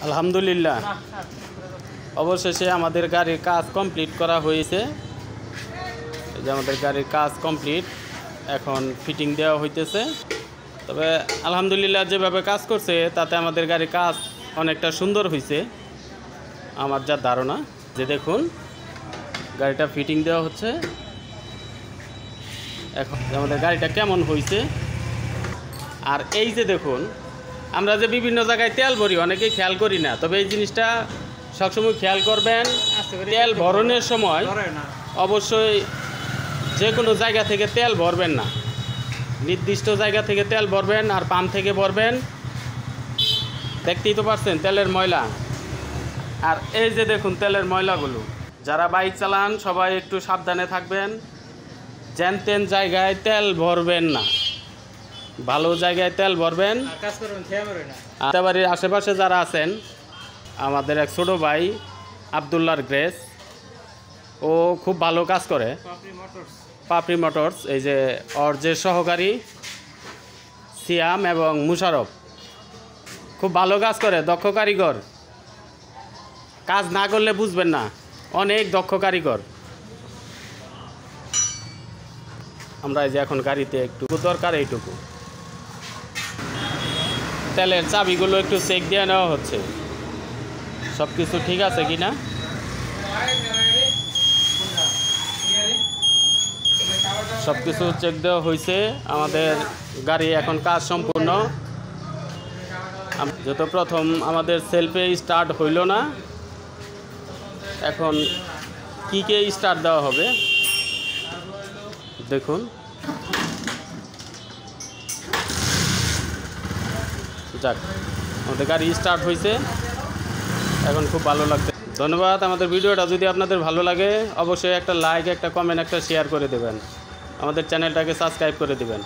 আলহামদুলিল্লাহ অবশেষে আমাদের গাড়ির কাজ কমপ্লিট করা হয়েছে। এই যে আমাদের গাড়ির কাজ কমপ্লিট, এখন ফিটিং দেওয়া হইতেছে। তবে আলহামদুলিল্লাহ যেভাবে কাজ করছে তাতে আমাদের গাড়ির কাজ অনেকটা সুন্দর হয়েছে আমার যা ধারণা। যে দেখুন গাড়িটা ফিটিং দেওয়া হচ্ছে। এখন আমাদের গাড়িটা কেমন হয়েছে। আর এই যে দেখুন আমরা যে বিভিন্ন জায়গায় তেল ভরি অনেকেই খেয়াল করি না, তবে এই জিনিসটা সবসময় খেয়াল করবেন। তেল ভরণের সময় অবশ্যই যে কোনো জায়গা থেকে তেল ভরবেন না, নির্দিষ্ট জায়গা থেকে তেল ভরবেন আর পাম্প থেকে ভরবেন। দেখতেই তো পারছেন তেলের ময়লা। আর এই যে দেখুন তেলের ময়লাগুলো, যারা বাইক চালান সবাই একটু সাবধানে থাকবেন। যেন তেন জায়গায় তেল ভরবেন না, ভালো জায়গায় তেল ভরবেন। বাড়ির আশেপাশে যারা আছেন, আমাদের এক ছোটো ভাই আবদুল্লাহর গ্রেস, ও খুব ভালো কাজ করে। পাপড়ি মোটরস, এই যে ওর যে সহকারী সিয়াম এবং মুশারফ খুব ভালো কাজ করে, দক্ষ কারিগর। কাজ না করলে বুঝবেন না, অনেক দক্ষ কারিগর। আমরা এই যে এখন গাড়িতে একটু দরকার এইটুকু তেলের চাবিগুলো একটু চেক দিয়ে নেওয়া হচ্ছে, সব কিছু ঠিক আছে কিনা। সব কিছু চেক দেওয়া হয়েছে। আমাদের গাড়ি এখন কাজ সম্পূর্ণ। যত প্রথম আমাদের সেলফে স্টার্ট হইল না, এখন কিকে স্টার্ট দেওয়া হবে দেখুন। যাক, আমাদের গাড়ি স্টার্ট হয়েছে, এখন খুব ভালো লাগছে। ধন্যবাদ। আমাদের ভিডিওটা যদি আপনাদের ভালো লাগে অবশ্যই একটা লাইক, একটা কমেন্ট, একটা শেয়ার করে দেবেন। আমাদের চ্যানেলটাকে সাবস্ক্রাইব করে দেবেন।